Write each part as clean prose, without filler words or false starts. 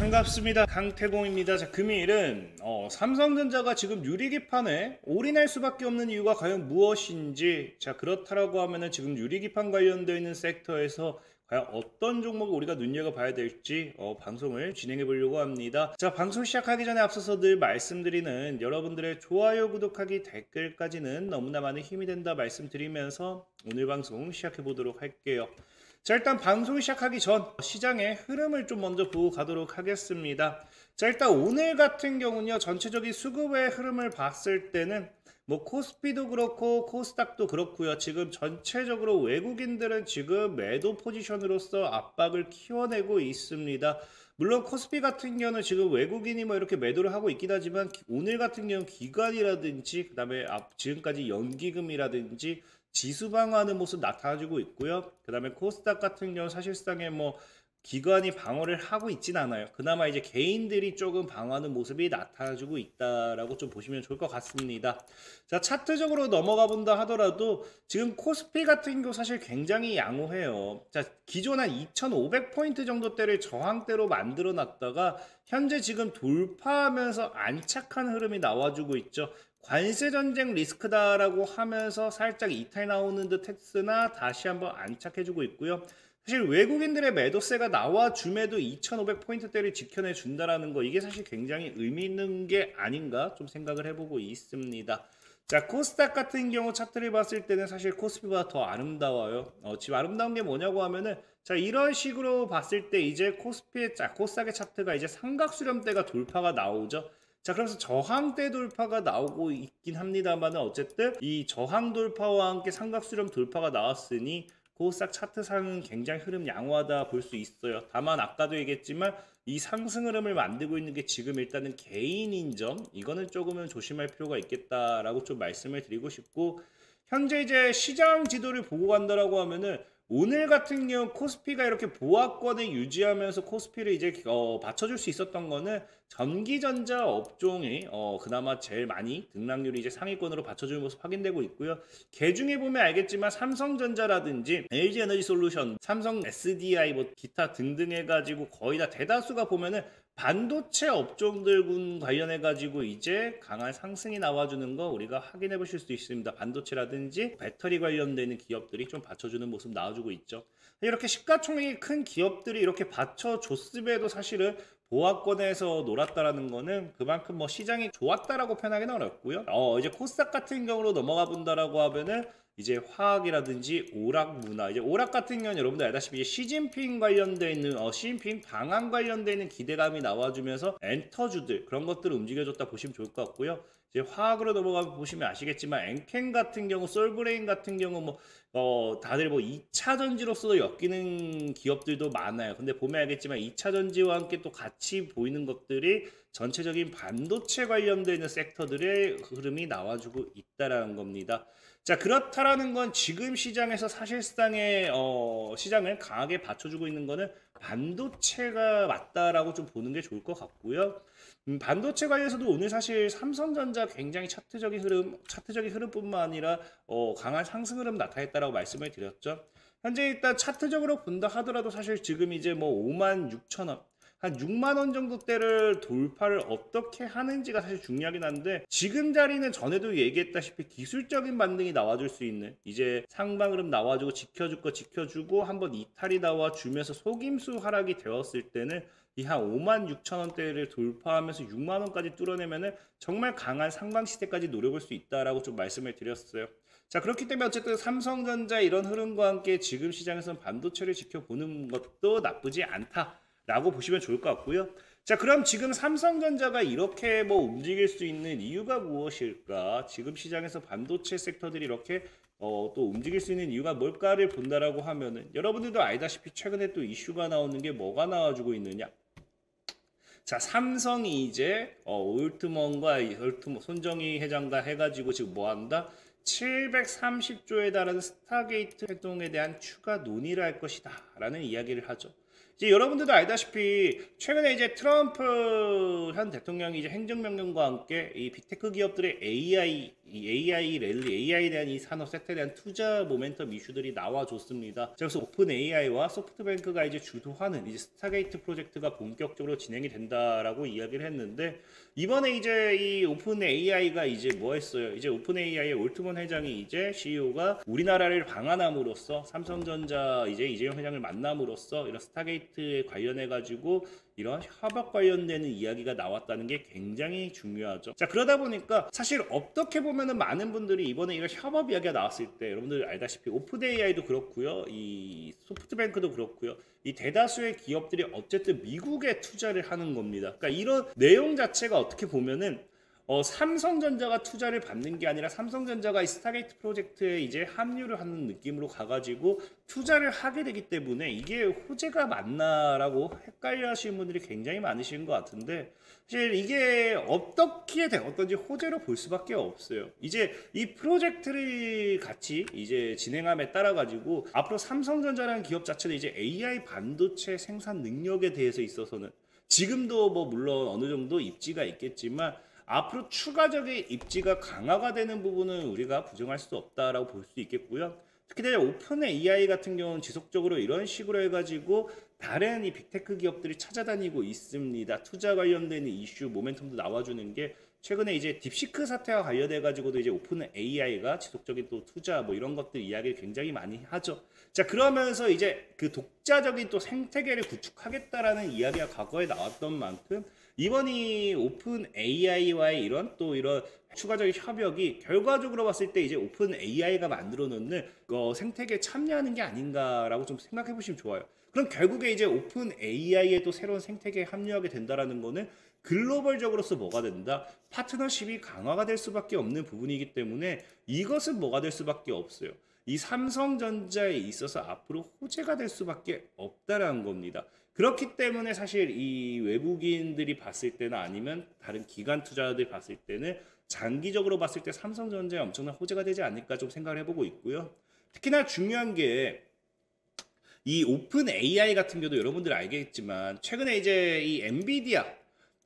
반갑습니다. 강태공입니다. 자, 금일은 삼성전자가 지금 유리기판에 올인할 수밖에 없는 이유가 과연 무엇인지, 자 그렇다라고 하면은 지금 유리기판 관련되어 있는 섹터에서 과연 어떤 종목을 우리가 눈여겨봐야 될지 방송을 진행해 보려고 합니다. 자, 방송 시작하기 전에 앞서서 늘 말씀드리는 여러분들의 좋아요, 구독하기, 댓글까지는 너무나 많은 힘이 된다 말씀드리면서 오늘 방송 시작해 보도록 할게요. 자, 일단 방송 시작하기 전 시장의 흐름을 좀 먼저 보고 가도록 하겠습니다. 자, 일단 오늘 같은 경우는요, 전체적인 수급의 흐름을 봤을 때는 뭐 코스피도 그렇고 코스닥도 그렇고요. 지금 전체적으로 외국인들은 지금 매도 포지션으로서 압박을 키워내고 있습니다. 물론 코스피 같은 경우는 지금 외국인이 뭐 이렇게 매도를 하고 있긴 하지만 오늘 같은 경우는 기관이라든지 그다음에 지금까지 연기금이라든지 지수 방어하는 모습 나타나주고 있고요. 그 다음에 코스닥 같은 경우 사실상에 뭐 기관이 방어를 하고 있진 않아요. 그나마 이제 개인들이 조금 방어하는 모습이 나타나주고 있다라고 좀 보시면 좋을 것 같습니다. 자, 차트적으로 넘어가 본다 하더라도 지금 코스피 같은 경우 사실 굉장히 양호해요. 자, 기존 한 2500포인트 정도대를 저항대로 만들어 놨다가 현재 지금 돌파하면서 안착한 흐름이 나와주고 있죠. 관세 전쟁 리스크다라고 하면서 살짝 이탈 나오는 듯 했으나 다시 한번 안착해주고 있고요. 사실 외국인들의 매도세가 나와줌에도 2500포인트대를 지켜내 준다라는 거, 이게 사실 굉장히 의미 있는 게 아닌가 좀 생각을 해보고 있습니다. 자, 코스닥 같은 경우 차트를 봤을 때는 사실 코스피보다 더 아름다워요. 지금 아름다운 게 뭐냐고 하면은, 자, 이런 식으로 봤을 때 이제 코스닥의 차트가 이제 삼각수렴대가 돌파가 나오죠. 자, 그래서 저항대 돌파가 나오고 있긴 합니다만 어쨌든 이 저항 돌파와 함께 삼각수렴 돌파가 나왔으니 코스닥 차트상은 굉장히 흐름 양호하다 볼 수 있어요. 다만 아까도 얘기했지만 이 상승 흐름을 만들고 있는 게 지금 일단은 개인인 점, 이거는 조금은 조심할 필요가 있겠다라고 좀 말씀을 드리고 싶고, 현재 이제 시장 지도를 보고 간다라고 하면은 오늘 같은 경우 코스피가 이렇게 보합권을 유지하면서 코스피를 이제 받쳐줄 수 있었던 거는 전기전자 업종이 그나마 제일 많이 등락률이 이제 상위권으로 받쳐주는 모습 확인되고 있고요. 개중에 보면 알겠지만 삼성전자라든지 LG에너지솔루션, 삼성 SDI 뭐 기타 등등 해가지고 거의 다 대다수가 보면은 반도체 업종들 관련해가지고 이제 강한 상승이 나와주는 거 우리가 확인해 보실 수 있습니다. 반도체라든지 배터리 관련되는 기업들이 좀 받쳐주는 모습 나와주고 있죠. 이렇게 시가총액이 큰 기업들이 이렇게 받쳐줬음에도 사실은 보합권에서 놀았다라는 거는 그만큼 뭐 시장이 좋았다라고 표현하기는 어렵고요. 이제 코스닥 같은 경우로 넘어가 본다라고 하면은 이제 화학이라든지 오락 문화, 이제 오락 같은 경우는 여러분들 알다시피 시진핑 관련돼 있는 시진핑 방한 관련돼 있는 기대감이 나와주면서 엔터주들 그런 것들을 움직여줬다 보시면 좋을 것 같고요. 이제 화학으로 넘어가 보시면 아시겠지만 엔켄 같은 경우, 솔브레인 같은 경우 뭐 다들 뭐 2차 전지로서도 엮이는 기업들도 많아요. 근데 보면 알겠지만 2차 전지와 함께 또 같이 보이는 것들이 전체적인 반도체 관련되어 있는 섹터들의 흐름이 나와주고 있다라는 겁니다. 자, 그렇다라는 건 지금 시장에서 사실상의 시장을 강하게 받쳐주고 있는 거는 반도체가 맞다라고 좀 보는 게 좋을 것 같고요. 반도체 관련해서도 오늘 사실 삼성전자 굉장히 차트적인 흐름뿐만 아니라 강한 상승 흐름 나타냈다라고 말씀을 드렸죠. 현재 일단 차트적으로 본다 하더라도 사실 지금 이제 뭐 56,000원 한 6만 원 정도대를 돌파를 어떻게 하는지가 사실 중요하긴 한데, 지금 자리는 전에도 얘기했다시피 기술적인 반등이 나와줄 수 있는, 이제 상방 흐름 나와주고 지켜줄 거 지켜주고 한번 이탈이 나와주면서 속임수 하락이 되었을 때는 이 한 5만 6천 원대를 돌파하면서 6만 원까지 뚫어내면은 정말 강한 상방 시세까지 노려볼 수 있다라고 좀 말씀을 드렸어요. 자, 그렇기 때문에 어쨌든 삼성전자 이런 흐름과 함께 지금 시장에서는 반도체를 지켜보는 것도 나쁘지 않다 라고 보시면 좋을 것 같고요. 자, 그럼 지금 삼성전자가 이렇게 뭐 움직일 수 있는 이유가 무엇일까? 지금 시장에서 반도체 섹터들이 이렇게 또 움직일 수 있는 이유가 뭘까를 본다라고 하면은 여러분들도 알다시피 최근에 또 이슈가 나오는 게 뭐가 나와주고 있느냐? 자, 삼성이 이제 올트먼과 손정희 회장과 해가지고 지금 뭐 한다? 730조에 달하는 스타게이트 활동에 대한 추가 논의를 할 것이다 라는 이야기를 하죠. 이제 여러분들도 알다시피 최근에 이제 트럼프 현 대통령이 이제 행정명령과 함께 이 빅테크 기업들의 AI 랠리, AI에 대한 이 산업 세트에 대한 투자 모멘텀 이슈들이 나와줬습니다. 그래서 오픈 AI와 소프트뱅크가 이제 주도하는 이제 스타게이트 프로젝트가 본격적으로 진행이 된다라고 이야기를 했는데, 이번에 이제 이 오픈 AI가 이제 뭐 했어요? 이제 오픈 AI의 올트먼 회장이 이제 CEO가 우리나라를 방한함으로써 삼성전자 이제 이재용 회장을 만남으로써 이런 스타게이트에 관련해 가지고 이런 협업 관련되는 이야기가 나왔다는 게 굉장히 중요하죠. 자, 그러다 보니까 사실 어떻게 보면은 많은 분들이 이번에 이런 협업 이야기가 나왔을 때, 여러분들 알다시피 오픈 AI도 그렇고요, 이 소프트뱅크도 그렇고요, 이 대다수의 기업들이 어쨌든 미국에 투자를 하는 겁니다. 그러니까 이런 내용 자체가 어떻게 보면은 삼성전자가 투자를 받는 게 아니라 삼성전자가 이 스타게이트 프로젝트에 이제 합류를 하는 느낌으로 가가지고 투자를 하게 되기 때문에 이게 호재가 맞나라고 헷갈려 하시는 분들이 굉장히 많으신 것 같은데, 사실 이게 어떻게 되었던지 호재로 볼 수밖에 없어요. 이제 이 프로젝트를 같이 이제 진행함에 따라 가지고 앞으로 삼성전자라는 기업 자체는 이제 AI 반도체 생산 능력에 대해서 있어서는 지금도 뭐 물론 어느 정도 입지가 있겠지만 앞으로 추가적인 입지가 강화가 되는 부분은 우리가 부정할 수 없다라고 볼 수 있겠고요. 특히 오픈 AI 같은 경우는 지속적으로 이런 식으로 해가지고 다른 이 빅테크 기업들이 찾아다니고 있습니다. 투자 관련된 이슈 모멘텀도 나와주는 게, 최근에 이제 딥시크 사태와 관련해 가지고도 이제 오픈 AI가 지속적인 또 투자 뭐 이런 것들 이야기를 굉장히 많이 하죠. 자, 그러면서 이제 그 독자적인 또 생태계를 구축하겠다라는 이야기가 과거에 나왔던 만큼 이번 이 오픈 AI와의 이런 또 이런 추가적인 협력이 결과적으로 봤을 때 이제 오픈 AI가 만들어 놓는 생태계에 참여하는 게 아닌가라고 좀 생각해 보시면 좋아요. 그럼 결국에 이제 오픈 AI의 또 새로운 생태계에 합류하게 된다라는 거는 글로벌적으로서 뭐가 된다? 파트너십이 강화가 될 수밖에 없는 부분이기 때문에 이것은 뭐가 될 수밖에 없어요. 이 삼성전자에 있어서 앞으로 호재가 될 수밖에 없다라는 겁니다. 그렇기 때문에 사실 이 외국인들이 봤을 때나 아니면 다른 기관 투자자들이 봤을 때는 장기적으로 봤을 때 삼성전자에 엄청난 호재가 되지 않을까 좀 생각을 해보고 있고요. 특히나 중요한 게 이 오픈 AI 같은 경우도 여러분들 알겠지만 최근에 이제 이 엔비디아,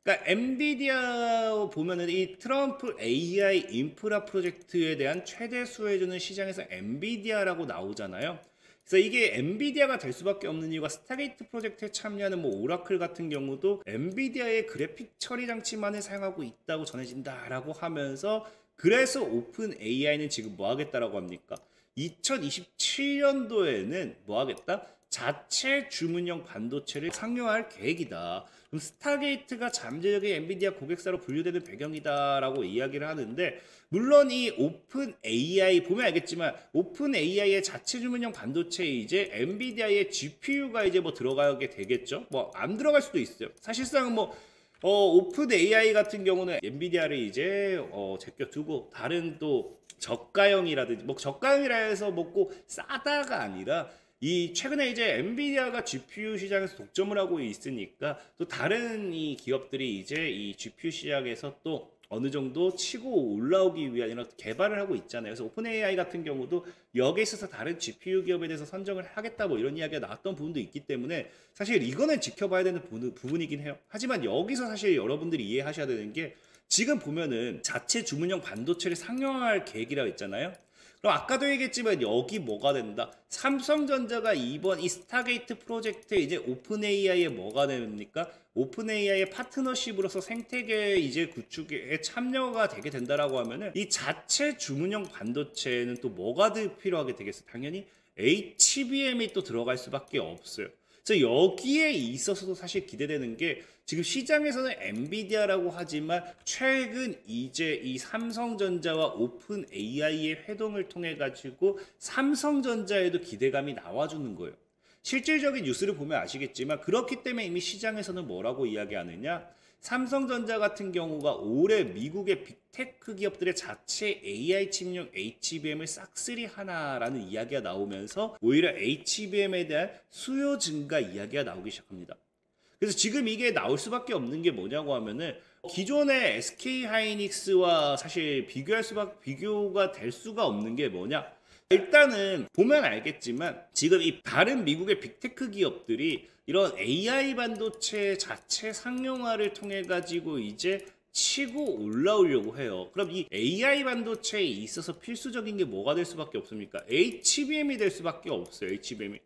그러니까 엔비디아 보면은 이 트럼프 AI 인프라 프로젝트에 대한 최대 수혜주는 시장에서 엔비디아라고 나오잖아요. 그래서 이게 엔비디아가 될 수밖에 없는 이유가 스타게이트 프로젝트에 참여하는 뭐 오라클 같은 경우도 엔비디아의 그래픽 처리 장치만을 사용하고 있다고 전해진다라고 하면서, 그래서 오픈 AI는 지금 뭐 하겠다라고 합니까? 2027년도에는 뭐 하겠다? 자체 주문형 반도체를 상용할 계획이다. 그럼 스타게이트가 잠재적인 엔비디아 고객사로 분류되는 배경이다라고 이야기를 하는데, 물론 이 오픈 AI 보면 알겠지만 오픈 AI의 자체 주문형 반도체에 이제 엔비디아의 GPU가 이제 뭐 들어가게 되겠죠. 뭐 안 들어갈 수도 있어요. 사실상 뭐 오픈 AI 같은 경우는 엔비디아를 이제 제껴두고 다른 또 저가형이라든지, 뭐 저가형이라 해서 먹고 싸다가 아니라 이 최근에 이제 엔비디아가 GPU 시장에서 독점을 하고 있으니까 또 다른 이 기업들이 이제 이 GPU 시장에서 또 어느 정도 치고 올라오기 위한 이런 개발을 하고 있잖아요. 그래서 오픈 AI 같은 경우도 여기에 있어서 다른 GPU 기업에 대해서 선정을 하겠다 뭐 이런 이야기가 나왔던 부분도 있기 때문에 사실 이거는 지켜봐야 되는 부분이긴 해요. 하지만 여기서 사실 여러분들이 이해하셔야 되는 게, 지금 보면은 자체 주문형 반도체를 상용할 계획이라고 했잖아요. 그럼 아까도 얘기했지만 여기 뭐가 된다? 삼성전자가 이번 이 스타게이트 프로젝트에 이제 오픈 AI에 뭐가 됩니까? 오픈 AI의 파트너십으로서 생태계 이제 구축에 참여가 되게 된다라고 하면은 이 자체 주문형 반도체는 또 뭐가 필요하게 되겠어요? 당연히 HBM이 또 들어갈 수밖에 없어요. 그래서 여기에 있어서도 사실 기대되는 게, 지금 시장에서는 엔비디아라고 하지만 최근 이제 이 삼성전자와 오픈 AI의 회동을 통해 가지고 삼성전자에도 기대감이 나와주는 거예요. 실질적인 뉴스를 보면 아시겠지만 그렇기 때문에 이미 시장에서는 뭐라고 이야기하느냐, 삼성전자 같은 경우가 올해 미국의 빅테크 기업들의 자체 AI 칩용 HBM을 싹쓸이 하나라는 이야기가 나오면서 오히려 HBM에 대한 수요 증가 이야기가 나오기 시작합니다. 그래서 지금 이게 나올 수밖에 없는 게 뭐냐고 하면은, 기존의 SK 하이닉스와 사실 비교가 될 수가 없는 게 뭐냐? 일단은 보면 알겠지만 지금 이 다른 미국의 빅테크 기업들이 이런 AI 반도체 자체 상용화를 통해 가지고 이제 치고 올라오려고 해요. 그럼 이 AI 반도체에 있어서 필수적인 게 뭐가 될 수밖에 없습니까? HBM이 될 수밖에 없어요. HBM이.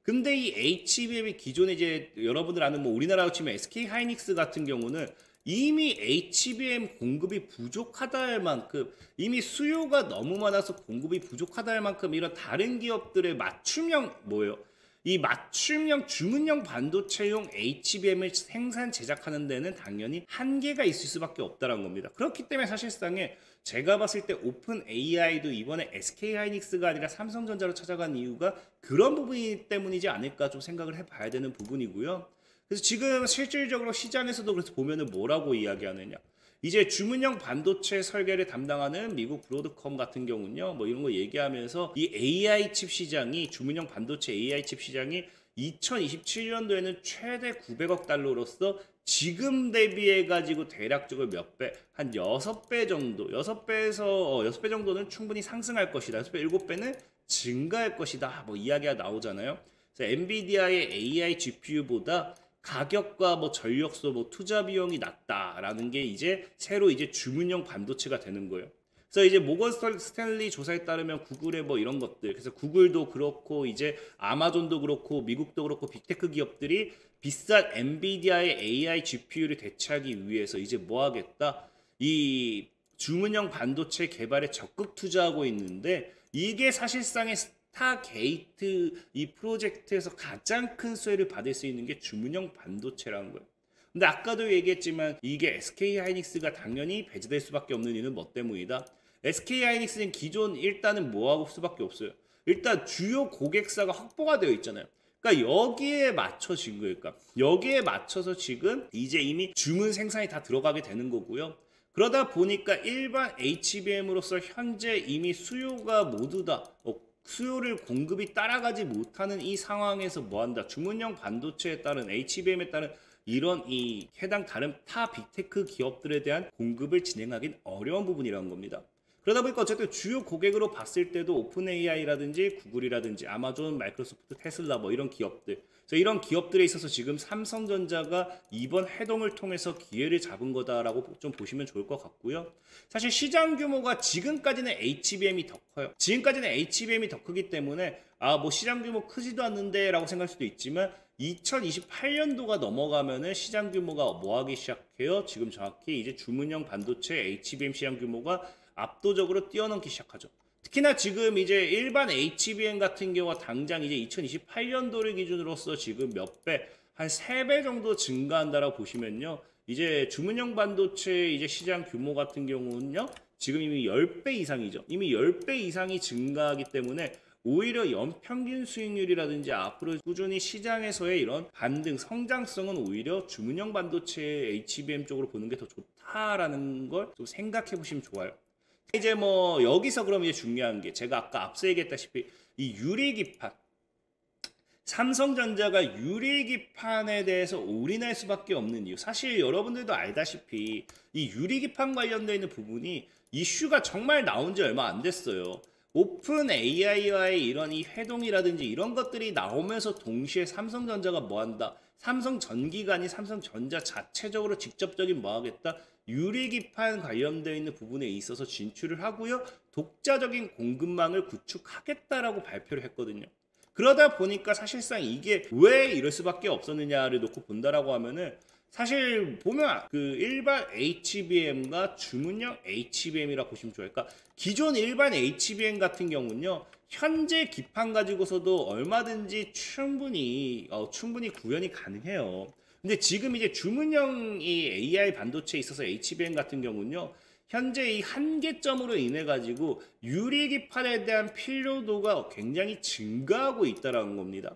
근데 이 HBM이 기존에 이제 여러분들 아는 뭐 우리나라로 치면 SK 하이닉스 같은 경우는 이미 HBM 공급이 부족하다 할 만큼 이미 수요가 너무 많아서 공급이 부족하다 할 만큼 이런 다른 기업들의 맞춤형 뭐예요? 이 맞춤형 주문형 반도체용 HBM을 생산 제작하는 데는 당연히 한계가 있을 수밖에 없다는 겁니다. 그렇기 때문에 사실상에 제가 봤을 때 오픈 AI도 이번에 SK 하이닉스가 아니라 삼성전자로 찾아간 이유가 그런 부분이 때문이지 않을까 좀 생각을 해봐야 되는 부분이고요. 그래서 지금 실질적으로 시장에서도 그래서 보면은 뭐라고 이야기하느냐. 이제 주문형 반도체 설계를 담당하는 미국 브로드컴 같은 경우는요, 뭐 이런 거 얘기하면서 이 AI 칩 시장이, 주문형 반도체 AI 칩 시장이 2027년도에는 최대 900억 달러로서 지금 대비해가지고 대략적으로 몇 배? 한 6배 정도, 6배 정도는 충분히 상승할 것이다. 6배, 7배는 증가할 것이다. 뭐 이야기가 나오잖아요. 그래서 엔비디아의 AI GPU보다 가격과 뭐 전력소, 뭐 투자 비용이 낮다라는 게 이제 새로 이제 주문형 반도체가 되는 거예요. 그래서 이제 모건 스탠리 조사에 따르면 구글의 뭐 이런 것들, 그래서 구글도 그렇고 이제 아마존도 그렇고 미국도 그렇고 빅테크 기업들이 비싼 엔비디아의 AI GPU를 대체하기 위해서 이제 뭐 하겠다? 이 주문형 반도체 개발에 적극 투자하고 있는데 이게 사실상의 스타게이트 이 프로젝트에서 가장 큰 수혜를 받을 수 있는 게 주문형 반도체라는 거예요. 근데 아까도 얘기했지만 이게 SK 하이닉스가 당연히 배제될 수밖에 없는 이유는 뭐 때문이다? SK 하이닉스는 기존 일단은 뭐 하고 수밖에 없어요. 일단 주요 고객사가 확보가 되어 있잖아요. 그러니까 여기에 맞춰진 거예요. 그러니까 여기에 맞춰서 지금 이제 이미 주문 생산이 다 들어가게 되는 거고요. 그러다 보니까 일반 HBM으로서 현재 이미 수요가 모두 다 수요를 공급이 따라가지 못하는 이 상황에서 뭐한다? 주문형 반도체에 따른 HBM에 따른 이런 이 해당 다른 타 빅테크 기업들에 대한 공급을 진행하긴 어려운 부분이라는 겁니다. 그러다 보니까 어쨌든 주요 고객으로 봤을 때도 오픈 AI라든지 구글이라든지 아마존, 마이크로소프트, 테슬라 뭐 이런 기업들, 그래서 이런 기업들에 있어서 지금 삼성전자가 이번 해동을 통해서 기회를 잡은 거다라고 좀 보시면 좋을 것 같고요. 사실 시장 규모가 지금까지는 HBM이 더 커요. 지금까지는 HBM이 더 크기 때문에 뭐 시장 규모 크지도 않는데 라고 생각할 수도 있지만 2028년도가 넘어가면은 시장 규모가 뭐 하기 시작해요? 지금 정확히 이제 주문형 반도체 HBM 시장 규모가 압도적으로 뛰어넘기 시작하죠. 특히나 지금 이제 일반 HBM 같은 경우가 당장 이제 2028년도를 기준으로서 지금 몇 배, 한 3배 정도 증가한다라고 보시면요. 이제 주문형 반도체 이제 시장 규모 같은 경우는요. 지금 이미 10배 이상이죠. 이미 10배 이상이 증가하기 때문에 오히려 연평균 수익률이라든지 앞으로 꾸준히 시장에서의 이런 반등, 성장성은 오히려 주문형 반도체 HBM 쪽으로 보는 게 더 좋다라는 걸 좀 생각해 보시면 좋아요. 이제 뭐 여기서 그럼 이제 중요한 게 제가 아까 앞서 얘기했다시피 이 유리기판, 삼성전자가 유리기판에 대해서 올인할 수밖에 없는 이유, 사실 여러분들도 알다시피 이 유리기판 관련되어 있는 부분이 이슈가 정말 나온 지 얼마 안 됐어요. 오픈 AI와의 이런 이 회동이라든지 이런 것들이 나오면서 동시에 삼성전자가 뭐 한다? 삼성전기가 삼성전자 자체적으로 직접적인 뭐 하겠다? 유리기판 관련되어 있는 부분에 있어서 진출을 하고요. 독자적인 공급망을 구축하겠다라고 발표를 했거든요. 그러다 보니까 사실상 이게 왜 이럴 수밖에 없었느냐를 놓고 본다라고 하면은 사실 보면 그 일반 HBM과 주문형 HBM이라 보시면 좋아요. 그러니까 기존 일반 HBM 같은 경우는요. 현재 기판 가지고서도 얼마든지 충분히 구현이 가능해요. 근데 지금 이제 주문형 이 AI 반도체에 있어서 HBM 같은 경우는요. 현재 이 한계점으로 인해 가지고 유리기판에 대한 필요도가 굉장히 증가하고 있다라는 겁니다.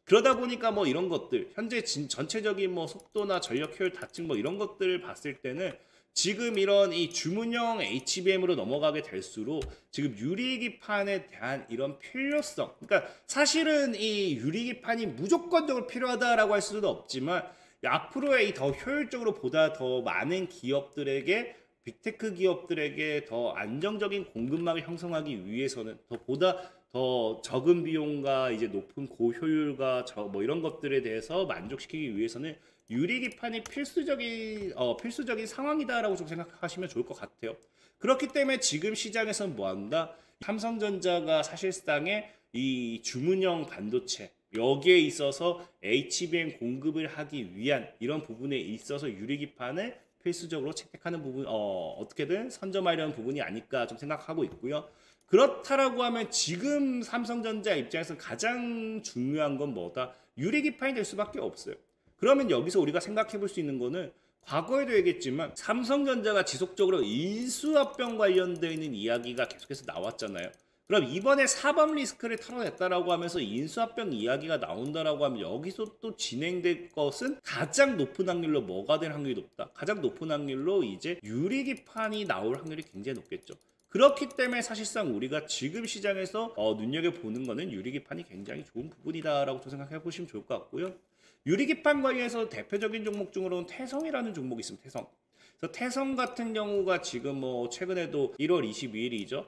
그러다 보니까 뭐 이런 것들, 현재 전체적인 뭐 속도나 전력 효율 다층 뭐 이런 것들을 봤을 때는 지금 이런 이 주문형 HBM으로 넘어가게 될수록 지금 유리기판에 대한 이런 필요성, 그러니까 사실은 이 유리기판이 무조건적으로 필요하다라고 할 수는 없지만 앞으로의 이 더 효율적으로 보다 더 많은 기업들에게 빅테크 기업들에게 더 안정적인 공급망을 형성하기 위해서는 보다 더 적은 비용과 이제 높은 고효율과 뭐 이런 것들에 대해서 만족시키기 위해서는 유리기판이 필수적인 상황이다라고 좀 생각하시면 좋을 것 같아요. 그렇기 때문에 지금 시장에서는 뭐 한다? 삼성전자가 사실상의 이 주문형 반도체 여기에 있어서 HBM 공급을 하기 위한 이런 부분에 있어서 유리기판을 필수적으로 채택하는 부분, 어떻게든 선점하려는 부분이 아닐까 좀 생각하고 있고요. 그렇다라고 하면 지금 삼성전자 입장에서 가장 중요한 건 뭐다? 유리기판이 될 수밖에 없어요. 그러면 여기서 우리가 생각해 볼 수 있는 거는 과거에도 얘기했지만 삼성전자가 지속적으로 인수합병 관련되어 있는 이야기가 계속해서 나왔잖아요. 그럼 이번에 사법 리스크를 털어냈다라고 하면서 인수합병 이야기가 나온다라고 하면 여기서 또 진행될 것은 가장 높은 확률로 뭐가 될 확률이 높다. 가장 높은 확률로 이제 유리기판이 나올 확률이 굉장히 높겠죠. 그렇기 때문에 사실상 우리가 지금 시장에서 눈여겨보는 거는 유리기판이 굉장히 좋은 부분이다라고 좀 생각해 보시면 좋을 것 같고요. 유리기판 관련해서 대표적인 종목 중으로는 태성이라는 종목이 있습니다. 태성. 그래서 태성 같은 경우가 지금 뭐 최근에도 1월 22일이죠.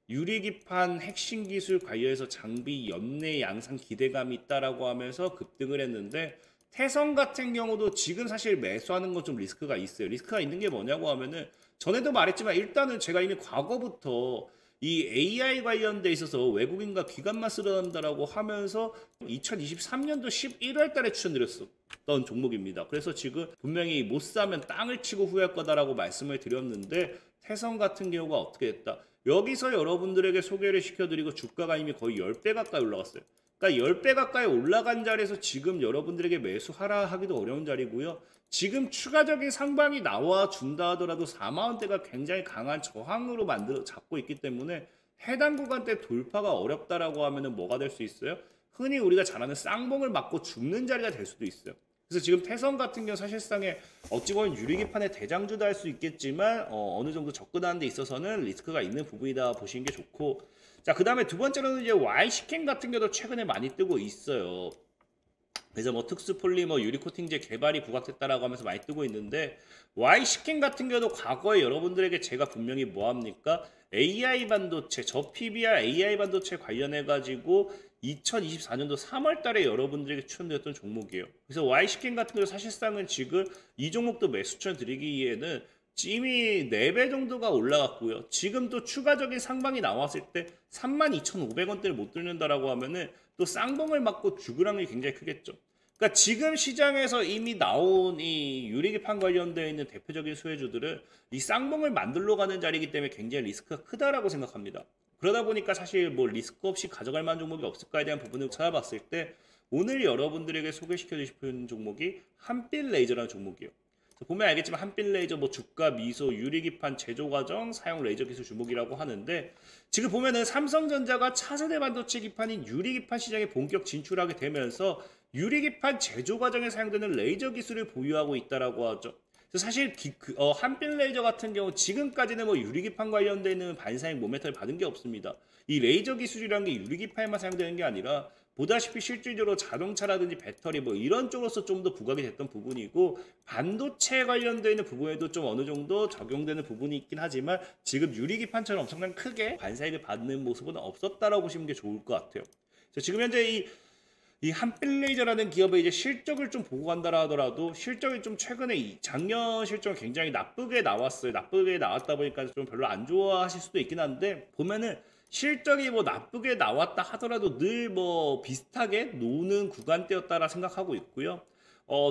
유리기판 핵심 기술 관련해서 장비 연내 양상 기대감이 있다라고 하면서 급등을 했는데 태성 같은 경우도 지금 사실 매수하는 건 좀 리스크가 있어요. 리스크가 있는 게 뭐냐고 하면은 전에도 말했지만 일단은 제가 이미 과거부터 이 AI 관련돼 있어서 외국인과 기관만 쓰러난다라고 하면서 2023년도 11월 달에 추천드렸었던 종목입니다. 그래서 지금 분명히 못 사면 땅을 치고 후회할 거다라고 말씀을 드렸는데 태성 같은 경우가 어떻게 됐다? 여기서 여러분들에게 소개를 시켜드리고 주가가 이미 거의 10배 가까이 올라갔어요. 그러니까 10배 가까이 올라간 자리에서 지금 여러분들에게 매수하라 하기도 어려운 자리고요. 지금 추가적인 상방이 나와준다 하더라도 4만원대가 굉장히 강한 저항으로 잡고 있기 때문에 해당 구간대 돌파가 어렵다라고 하면은 뭐가 될 수 있어요? 흔히 우리가 잘 아는 쌍봉을 맞고 죽는 자리가 될 수도 있어요. 그래서 지금 태성 같은 경우 사실상에 어찌 보면 유리기판의 대장주도 할 수 있겠지만 어느 정도 접근하는 데 있어서는 리스크가 있는 부분이다 보시는 게 좋고, 자, 그 다음에 두 번째로는 이제 Y스캔 같은 경우도 최근에 많이 뜨고 있어요. 그래서 뭐 특수 폴리머 유리 코팅제 개발이 부각됐다라고 하면서 많이 뜨고 있는데 Y스캔 같은 경우도 과거에 여러분들에게 제가 분명히 뭐 합니까? AI 반도체, 저 PBR AI 반도체 관련해 가지고 2024년도 3월 달에 여러분들에게 추천드렸던 종목이에요. 그래서 Y스캔 같은 경우 사실상은 지금 이 종목도 매수 추천 드리기에는 이미 4배 정도가 올라갔고요. 지금 또 추가적인 상방이 나왔을 때 32,500원대를 못 뚫는다라고 하면은 또 쌍봉을 맞고 죽을 확률이 굉장히 크겠죠. 그러니까 지금 시장에서 이미 나온 이 유리기판 관련되어 있는 대표적인 수혜주들은 이 쌍봉을 만들러 가는 자리이기 때문에 굉장히 리스크가 크다라고 생각합니다. 그러다 보니까 사실 뭐 리스크 없이 가져갈 만한 종목이 없을까에 대한 부분을 찾아봤을 때 오늘 여러분들에게 소개시켜 주고 싶은 종목이 한빛레이저라는 종목이에요. 보면 알겠지만 한빛레이저 뭐 주가 미소 유리기판 제조 과정 사용 레이저 기술 주목이라고 하는데 지금 보면은 삼성전자가 차세대 반도체 기판인 유리기판 시장에 본격 진출하게 되면서 유리기판 제조 과정에 사용되는 레이저 기술을 보유하고 있다라고 하죠. 그래서 사실 한빛레이저 같은 경우 지금까지는 뭐 유리기판 관련되는 반사형 모멘텀을 받은 게 없습니다. 이 레이저 기술이라는 게 유리기판에만 사용되는 게 아니라 보다시피 실질적으로 자동차라든지 배터리 뭐 이런 쪽으로서 좀 더 부각이 됐던 부분이고 반도체 관련되어 있는 부분에도 좀 어느 정도 적용되는 부분이 있긴 하지만 지금 유리기판처럼 엄청난 크게 반사익을 받는 모습은 없었다라고 보시는 게 좋을 것 같아요. 지금 현재 이 한빛레이저라는 기업의 이제 실적을 좀 보고 간다라 하더라도 실적이 좀 최근에 작년 실적이 굉장히 나쁘게 나왔어요. 나쁘게 나왔다 보니까 좀 별로 안 좋아하실 수도 있긴 한데 보면은 실적이 뭐 나쁘게 나왔다 하더라도 늘 뭐 비슷하게 노는 구간대였다라 생각하고 있고요.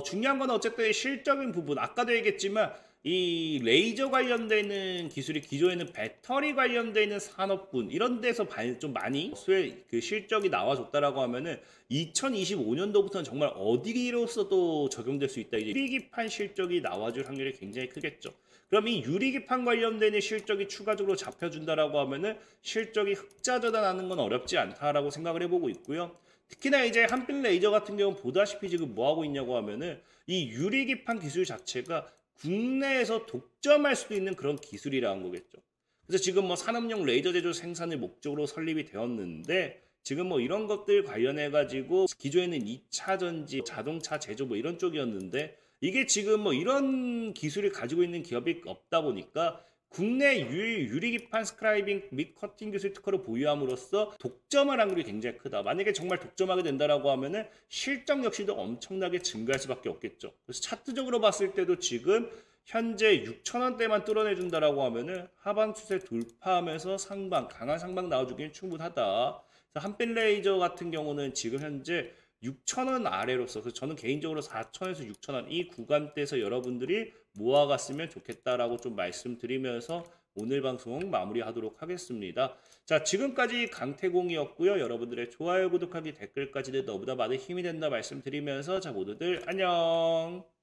중요한 건 어쨌든 실적인 부분 아까도 얘기했지만 이 레이저 관련되는 기술이 기존에는 배터리 관련되는 산업군 이런 데서 좀 많이 그 실적이 나와줬다라고 하면은 2025년도부터는 정말 어디로서도 적용될 수 있다. 이제 유리기판 실적이 나와줄 확률이 굉장히 크겠죠. 그럼 이 유리기판 관련되는 실적이 추가적으로 잡혀준다라고 하면은 실적이 흑자 전환하는 건 어렵지 않다라고 생각을 해보고 있고요. 특히나 이제 한빛레이저 같은 경우는 보다시피 지금 뭐 하고 있냐고 하면은 이 유리기판 기술 자체가 국내에서 독점할 수도 있는 그런 기술이라는 거겠죠. 그래서 지금 뭐 산업용 레이저 제조 생산을 목적으로 설립이 되었는데 지금 뭐 이런 것들 관련해 가지고 기존에는 2차 전지, 자동차 제조 뭐 이런 쪽이었는데 이게 지금 뭐 이런 기술을 가지고 있는 기업이 없다 보니까 국내 유일 유리기판 스크라이빙 및 커팅 기술 특허를 보유함으로써 독점할 확률이 굉장히 크다. 만약에 정말 독점하게 된다라고 하면은 실적 역시도 엄청나게 증가할 수밖에 없겠죠. 그래서 차트적으로 봤을 때도 지금 현재 6,000원대만 뚫어내준다라고 하면은 하방 추세 돌파하면서 상방, 강한 상방 나와주기는 충분하다. 한빛레이저 같은 경우는 지금 현재 6,000원 아래로서 그래서 저는 개인적으로 4,000원에서 6,000원 이 구간대에서 여러분들이 모아갔으면 좋겠다라고 좀 말씀드리면서 오늘 방송 마무리하도록 하겠습니다. 자, 지금까지 강태공이었고요. 여러분들의 좋아요, 구독하기, 댓글까지도 너보다 많은 힘이 된다 말씀드리면서 자, 모두들 안녕.